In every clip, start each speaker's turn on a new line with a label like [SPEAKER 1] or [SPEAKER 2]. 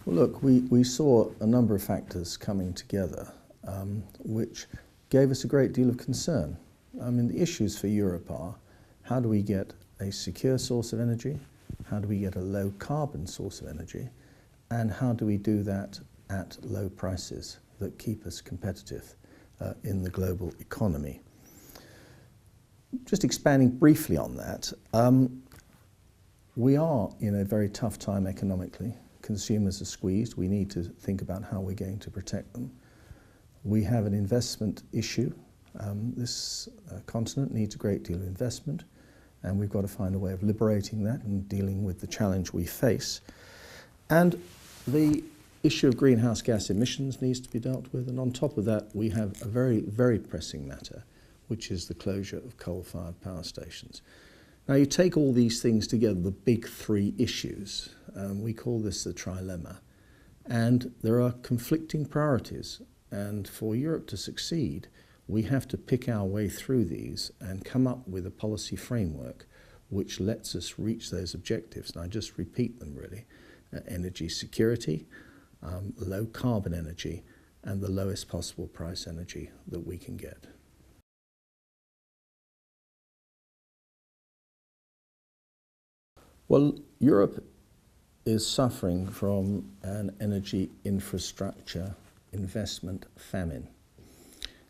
[SPEAKER 1] Well, look, we saw a number of factors coming together which gave us a great deal of concern. I mean, the issues for Europe are, how do we get a secure source of energy? How do we get a low carbon source of energy? And how do we do that at low prices that keep us competitive in the global economy? Just expanding briefly on that, we are in a very tough time economically. Consumers are squeezed. We need to think about how we're going to protect them. We have an investment issue. This continent needs a great deal of investment, and we've got to find a way of liberating that and dealing with the challenge we face. And the issue of greenhouse gas emissions needs to be dealt with, and on top of that we have a very, very pressing matter, which is the closure of coal-fired power stations. Now you take all these things together, the big three issues, we call this the trilemma, and there are conflicting priorities, and for Europe to succeed we have to pick our way through these and come up with a policy framework which lets us reach those objectives. And I just repeat them really: energy security, low carbon energy, and the lowest possible price energy that we can get. Well, Europe is suffering from an energy infrastructure investment famine.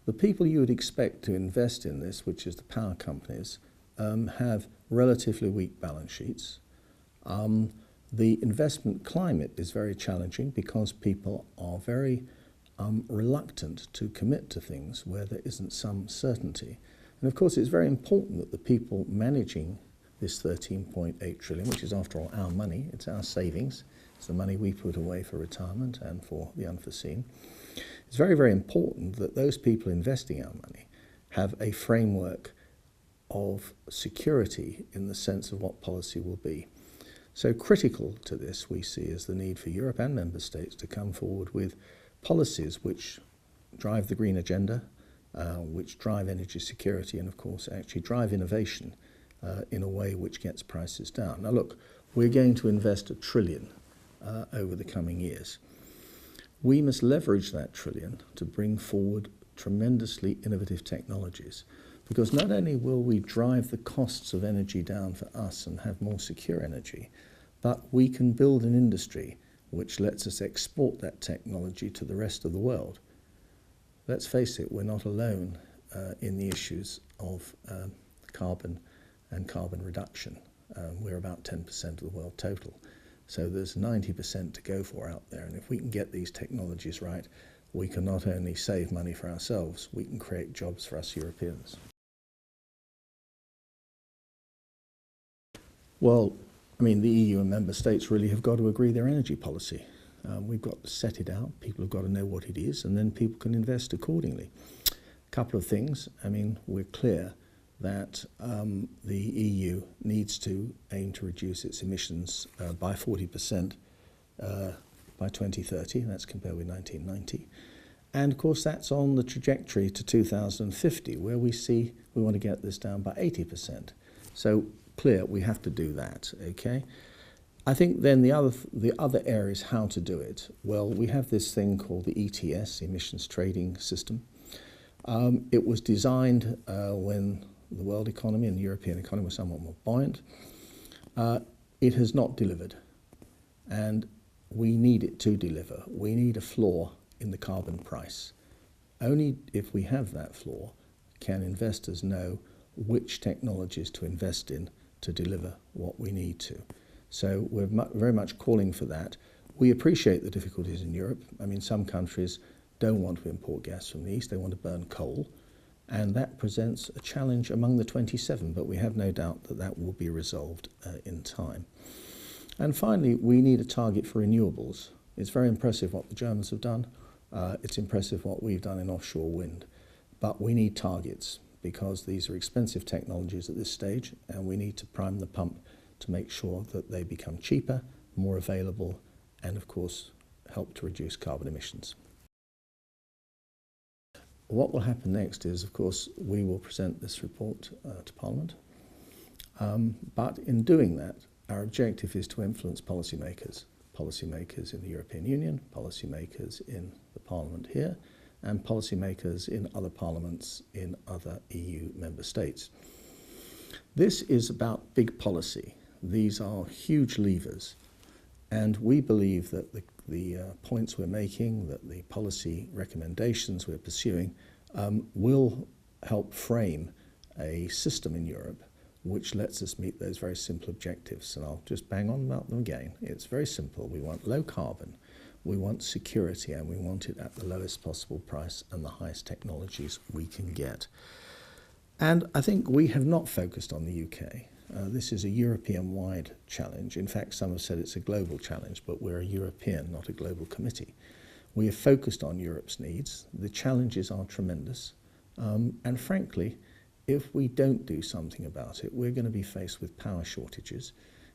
[SPEAKER 1] The people you would expect to invest in this, which is the power companies, have relatively weak balance sheets. The investment climate is very challenging because people are very reluctant to commit to things where there isn't some certainty. And of course it's very important that the people managing this 13.8 trillion, which is after all our money, it's our savings, it's the money we put away for retirement and for the unforeseen. It's very, very important that those people investing our money have a framework of security in the sense of what policy will be. So critical to this we see is the need for Europe and member states to come forward with policies which drive the green agenda, which drive energy security, and of course actually drive innovation in a way which gets prices down. Now look, we're going to invest $1 trillion over the coming years. We must leverage that trillion to bring forward tremendously innovative technologies, because not only will we drive the costs of energy down for us and have more secure energy, but we can build an industry which lets us export that technology to the rest of the world. Let's face it, we're not alone in the issues of carbon and carbon reduction. We're about 10% of the world total. So there's 90% to go for out there, and if we can get these technologies right, we can not only save money for ourselves, we can create jobs for us Europeans. Well, I mean, the EU and member states really have got to agree their energy policy. We've got to set it out, people have got to know what it is, and then people can invest accordingly. A couple of things. I mean, we're clear that the EU needs to aim to reduce its emissions by 40% by 2030, that's compared with 1990. And of course that's on the trajectory to 2050, where we see we want to get this down by 80%. So clear, we have to do that, okay? I think then the other area is how to do it. Well, we have this thing called the ETS, Emissions Trading System. It was designed when the world economy and the European economy were somewhat more buoyant. It has not delivered, and we need it to deliver. We need a floor in the carbon price. Only if we have that floor can investors know which technologies to invest in to deliver what we need to. So we're very much calling for that. We appreciate the difficulties in Europe. I mean, some countries don't want to import gas from the east, they want to burn coal. And that presents a challenge among the 27, but we have no doubt that that will be resolved in time. And finally, we need a target for renewables. It's very impressive what the Germans have done. It's impressive what we've done in offshore wind. But we need targets, because these are expensive technologies at this stage, and we need to prime the pump to make sure that they become cheaper, more available, and of course help to reduce carbon emissions. What will happen next is, of course, we will present this report to Parliament. But in doing that, our objective is to influence policymakers policymakers in the European Union, policymakers in the Parliament here, and policymakers in other parliaments in other EU member states. This is about big policy. These are huge levers, and we believe that the points we're making, that the policy recommendations we're pursuing will help frame a system in Europe which lets us meet those very simple objectives. And I'll just bang on about them again. It's very simple. We want low carbon, we want security, and we want it at the lowest possible price and the highest technologies we can get. And I think we have not focused on the UK. This is a European-wide challenge. In fact, some have said it's a global challenge, but we're a European, not a global committee. We have focused on Europe's needs. The challenges are tremendous. And frankly, if we don't do something about it, we're going to be faced with power shortages.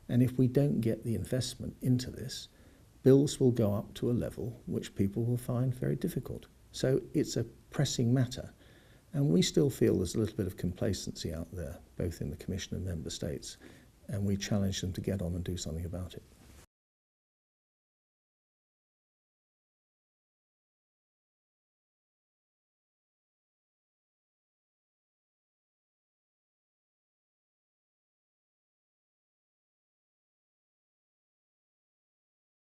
[SPEAKER 1] And if we don't get the investment into this, bills will go up to a level which people will find very difficult. So it's a pressing matter. And we still feel there's a little bit of complacency out there, both in the Commission and Member States. And we challenge them to get on and do something about it.